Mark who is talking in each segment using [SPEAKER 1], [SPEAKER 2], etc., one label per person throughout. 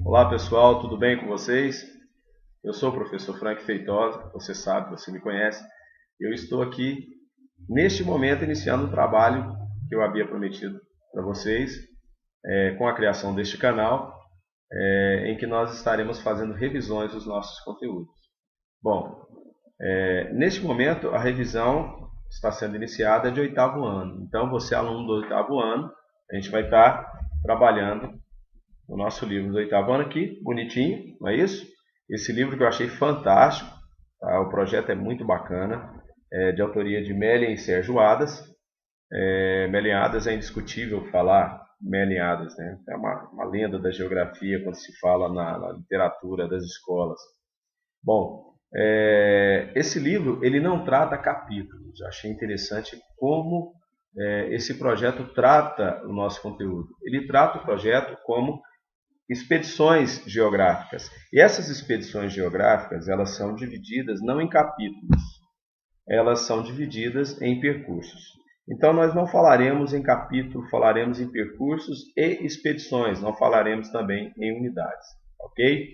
[SPEAKER 1] Olá pessoal, tudo bem com vocês? Eu sou o professor Frank Feitosa, você sabe, você me conhece. Eu estou aqui, neste momento, iniciando um trabalho que eu havia prometido para vocês, com a criação deste canal, em que nós estaremos fazendo revisões dos nossos conteúdos. Bom, neste momento a revisão está sendo iniciada de 8º ano. Então você, aluno do 8º ano, a gente vai estar trabalhando o nosso livro do 8º ano aqui, bonitinho, não é isso? Esse livro que eu achei fantástico, tá? O projeto é muito bacana, de autoria de Melian e Sérgio Adas. Melian Adas é indiscutível falar Melian Adas, né? É uma lenda da geografia quando se fala na literatura das escolas. Bom, esse livro ele não trata capítulos. Eu achei interessante como esse projeto trata o nosso conteúdo. Ele trata o projeto como expedições geográficas. E essas expedições geográficas, elas são divididas não em capítulos, elas são divididas em percursos. Então nós não falaremos em capítulo, falaremos em percursos e expedições, não falaremos também em unidades, ok?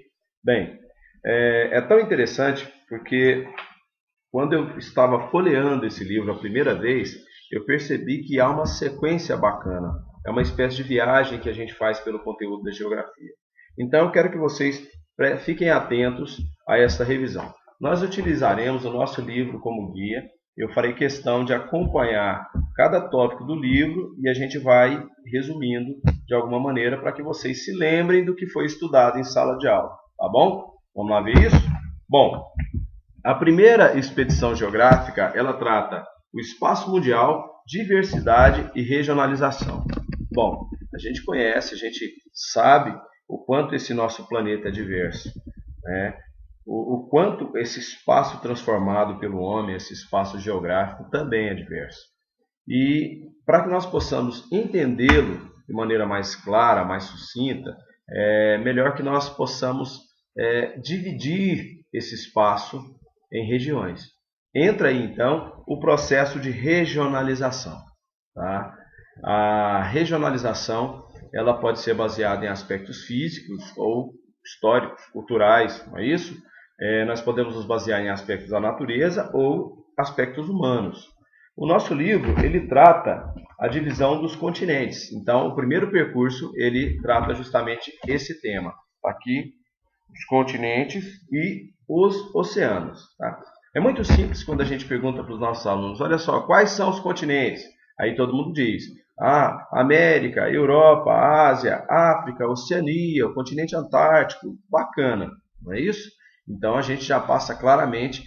[SPEAKER 1] Bem, é tão interessante porque quando eu estava folheando esse livro a primeira vez, eu percebi que há uma sequência bacana. É uma espécie de viagem que a gente faz pelo conteúdo da geografia. Então eu quero que vocês fiquem atentos a essa revisão. Nós utilizaremos o nosso livro como guia. Eu farei questão de acompanhar cada tópico do livro e a gente vai resumindo de alguma maneira para que vocês se lembrem do que foi estudado em sala de aula. Tá bom? Vamos lá ver isso? Bom, a primeira expedição geográfica, ela trata o espaço mundial, diversidade e regionalização. Bom, a gente conhece, a gente sabe o quanto esse nosso planeta é diverso, né? O quanto esse espaço transformado pelo homem, esse espaço geográfico, também é diverso. E para que nós possamos entendê-lo de maneira mais clara, mais sucinta, é melhor que nós possamos dividir esse espaço em regiões. Entra aí então o processo de regionalização. Tá? A regionalização ela pode ser baseada em aspectos físicos ou históricos, culturais, não é isso? Nós podemos nos basear em aspectos da natureza ou aspectos humanos. O nosso livro ele trata a divisão dos continentes. Então, o primeiro percurso ele trata justamente esse tema. Aqui, os continentes e os oceanos. Tá? É muito simples quando a gente pergunta para os nossos alunos, olha só, quais são os continentes? Aí todo mundo diz, América, Europa, Ásia, África, Oceania, o continente Antártico, bacana, não é isso? Então a gente já passa claramente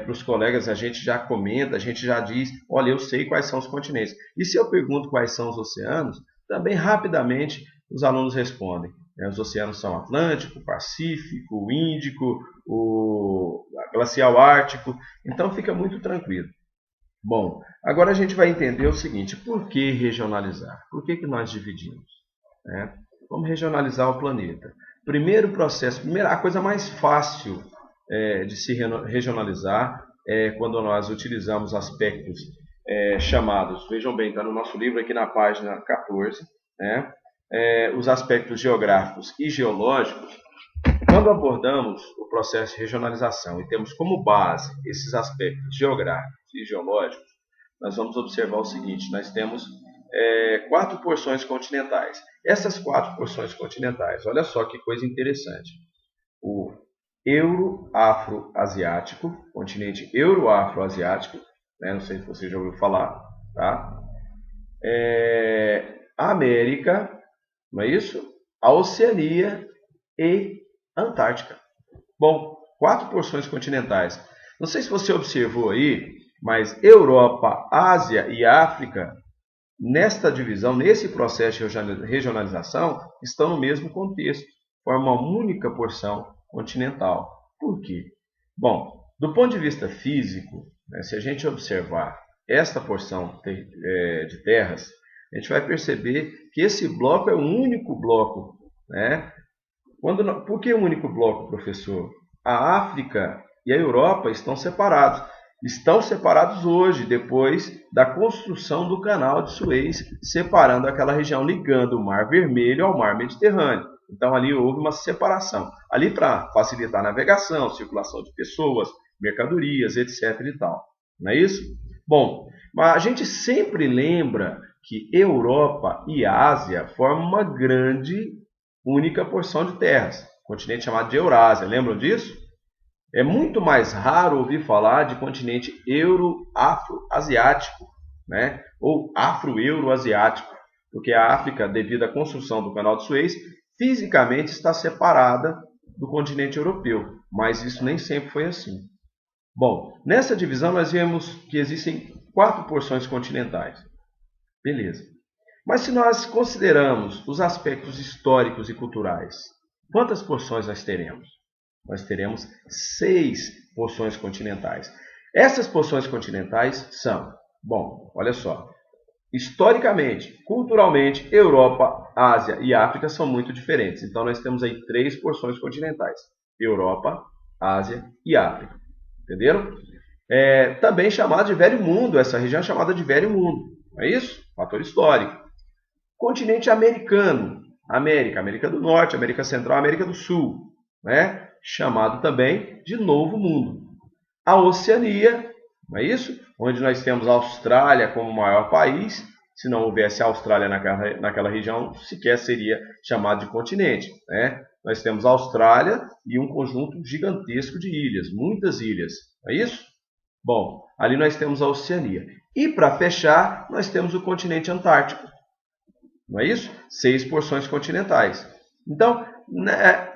[SPEAKER 1] para os colegas, a gente já comenta, a gente já diz, olha, eu sei quais são os continentes. E se eu pergunto quais são os oceanos, também rapidamente os alunos respondem. Os oceanos são Atlântico, Pacífico, Índico, o Glacial Ártico, então fica muito tranquilo. Bom, agora a gente vai entender o seguinte, por que regionalizar? Por que nós dividimos? Vamos regionalizar o planeta. Primeiro processo, a coisa mais fácil de se regionalizar é quando nós utilizamos aspectos chamados, vejam bem, está no nosso livro aqui na página 14, né? Os aspectos geográficos e geológicos. Quando abordamos o processo de regionalização e temos como base esses aspectos geográficos e geológicos, nós vamos observar o seguinte, nós temos 4 porções continentais. Essas 4 porções continentais, olha só que coisa interessante. O Euro-Afro-Asiático, continente Euro-Afro-Asiático, né? Não sei se você já ouviu falar, tá? A América, não é isso? A Oceania e a Antártica. Bom, 4 porções continentais. Não sei se você observou aí, mas Europa, Ásia e África, nesta divisão, nesse processo de regionalização, estão no mesmo contexto, formam uma única porção continental. Por quê? Bom, do ponto de vista físico, né, se a gente observar esta porção de terras, a gente vai perceber que esse bloco é um único bloco. Né? Por que um único bloco, professor? A África e a Europa estão separados. Estão separados hoje, depois da construção do canal de Suez, separando aquela região, ligando o Mar Vermelho ao Mar Mediterrâneo. Então ali houve uma separação. Ali para facilitar a navegação, circulação de pessoas, mercadorias, etc. e tal. Não é isso? Bom, mas a gente sempre lembra que Europa e Ásia formam uma grande, única porção de terras. Continente chamado de Eurásia. Lembram disso? É muito mais raro ouvir falar de continente euro-afro-asiático, né? Ou afro-euro-asiático, porque a África, devido à construção do Canal de Suez, fisicamente está separada do continente europeu, mas isso nem sempre foi assim. Bom, nessa divisão nós vemos que existem 4 porções continentais. Beleza. Mas se nós consideramos os aspectos históricos e culturais, quantas porções nós teremos? Nós teremos 6 porções continentais. Essas porções continentais são, bom, olha só, historicamente, culturalmente, Europa, Ásia e África são muito diferentes. Então nós temos aí 3 porções continentais: Europa, Ásia e África. Entenderam? Também chamado de Velho Mundo, essa região é chamada de Velho Mundo. Não é isso? Fator histórico. Continente americano, América do Norte, América Central, América do Sul, né? Chamado também de Novo Mundo. A Oceania, não é isso? Onde nós temos a Austrália como maior país. Se não houvesse a Austrália naquela região, sequer seria chamado de continente, né? Nós temos a Austrália e um conjunto gigantesco de ilhas, muitas ilhas, não é isso? Bom, ali nós temos a Oceania. E para fechar, nós temos o continente Antártico, não é isso? 6 porções continentais. Então,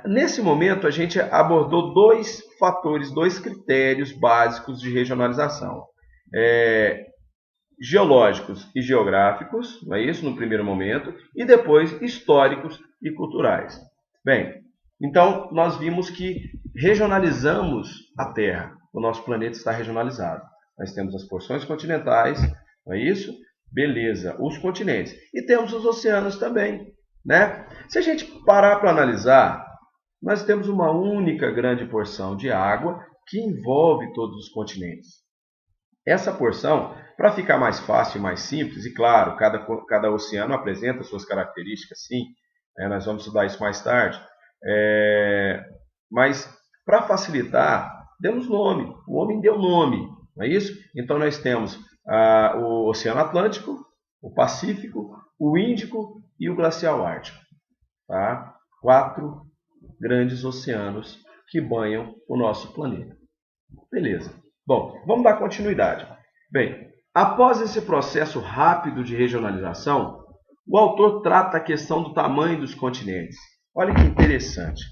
[SPEAKER 1] nesse momento, a gente abordou 2 fatores, 2 critérios básicos de regionalização. Geológicos e geográficos, não é isso? No primeiro momento, e depois históricos e culturais. Bem, então nós vimos que regionalizamos a Terra. O nosso planeta está regionalizado. Nós temos as porções continentais, não é isso? Beleza, os continentes. E temos os oceanos também, né? Se a gente parar para analisar, nós temos uma única grande porção de água que envolve todos os continentes. Essa porção, para ficar mais fácil e mais simples, e claro, cada oceano apresenta suas características, sim, nós vamos estudar isso mais tarde, mas para facilitar, demos nome, o homem deu nome, não é isso? Então nós temos o Oceano Atlântico, o Pacífico, o Índico e o Glacial Ártico. Tá? 4 grandes oceanos que banham o nosso planeta. Beleza. Bom, vamos dar continuidade. Bem, após esse processo rápido de regionalização, o autor trata a questão do tamanho dos continentes. Olha que interessante.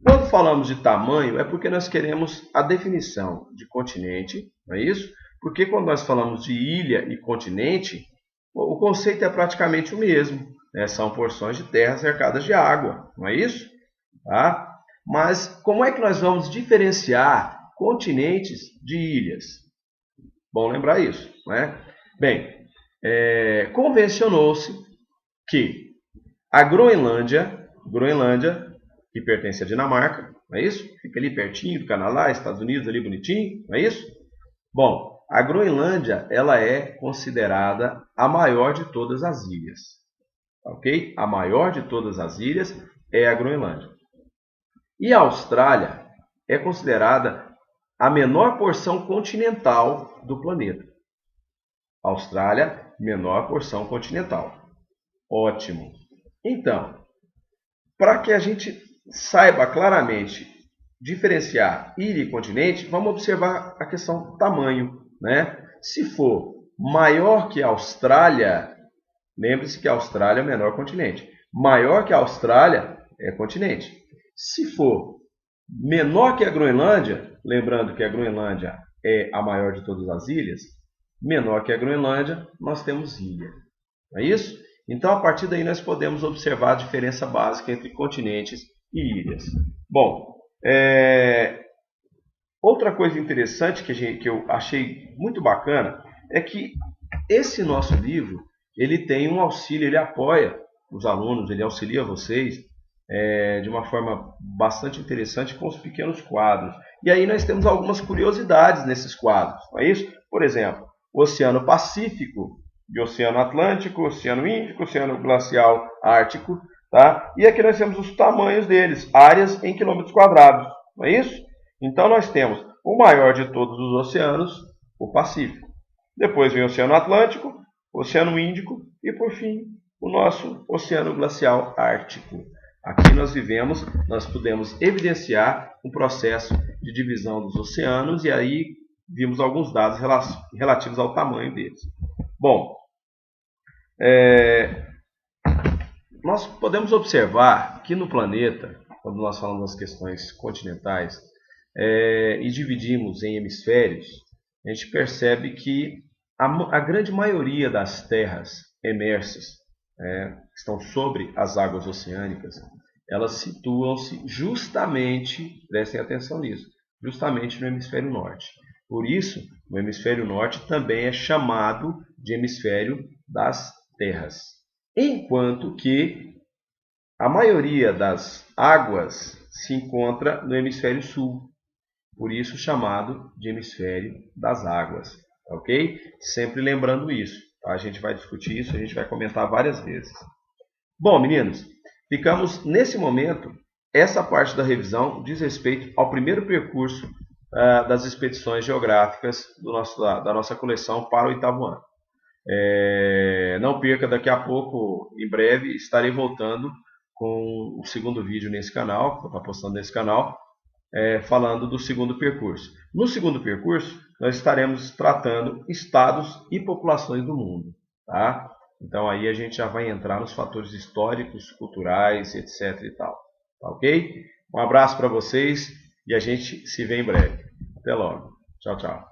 [SPEAKER 1] Quando falamos de tamanho, é porque nós queremos a definição de continente, não é isso? Porque quando nós falamos de ilha e continente, o conceito é praticamente o mesmo, né? São porções de terra cercadas de água, não é isso? Tá? Mas como é que nós vamos diferenciar continentes de ilhas? Bom lembrar isso, né? Bem, convencionou-se que a Groenlândia, que pertence à Dinamarca, não é isso? Fica ali pertinho do Canadá, Estados Unidos, ali bonitinho, não é isso? Bom, a Groenlândia, ela é considerada a maior de todas as ilhas, ok? A maior de todas as ilhas é a Groenlândia. E a Austrália é considerada a menor porção continental do planeta. Austrália, menor porção continental. Ótimo. Então, para que a gente saiba claramente diferenciar ilha e continente, vamos observar a questão do tamanho, né? Se for maior que a Austrália, lembre-se que a Austrália é o menor continente. Maior que a Austrália é continente. Se for menor que a Groenlândia, lembrando que a Groenlândia é a maior de todas as ilhas, menor que a Groenlândia, nós temos ilha. Não é isso? Então, a partir daí, nós podemos observar a diferença básica entre continentes e ilhas. Bom, outra coisa interessante que eu achei muito bacana é que esse nosso livro, ele tem um auxílio, ele apoia os alunos, ele auxilia vocês de uma forma bastante interessante com os pequenos quadros. E aí nós temos algumas curiosidades nesses quadros, não é isso? Por exemplo, o Oceano Pacífico, de Oceano Atlântico, Oceano Índico, Oceano Glacial Ártico, Tá? E aqui nós temos os tamanhos deles, áreas em quilômetros quadrados, não é isso? Então nós temos o maior de todos os oceanos, o Pacífico. Depois vem o Oceano Atlântico, o Oceano Índico e, por fim, o nosso Oceano Glacial Ártico. Aqui nós vivemos, nós podemos evidenciar um processo de divisão dos oceanos e aí vimos alguns dados relativos ao tamanho deles. Bom, nós podemos observar que no planeta, quando nós falamos das questões continentais, e dividimos em hemisférios, a gente percebe que a grande maioria das terras emersas, que estão sobre as águas oceânicas, elas situam-se justamente, prestem atenção nisso, justamente no hemisfério norte. Por isso, o hemisfério norte também é chamado de hemisfério das terras. Enquanto que a maioria das águas se encontra no hemisfério sul, por isso chamado de hemisfério das águas, ok? Sempre lembrando isso, tá? A gente vai discutir isso, a gente vai comentar várias vezes. Bom, meninos, ficamos nesse momento, essa parte da revisão diz respeito ao primeiro percurso das expedições geográficas da nossa coleção para o 8º ano. Não perca, daqui a pouco, em breve, estarei voltando com o segundo vídeo nesse canal, que eu estou postando nesse canal, falando do segundo percurso. No segundo percurso, nós estaremos tratando estados e populações do mundo. Tá? Então aí a gente já vai entrar nos fatores históricos, culturais, etc. e tal. Tá, ok? Um abraço para vocês e a gente se vê em breve. Até logo. Tchau, tchau.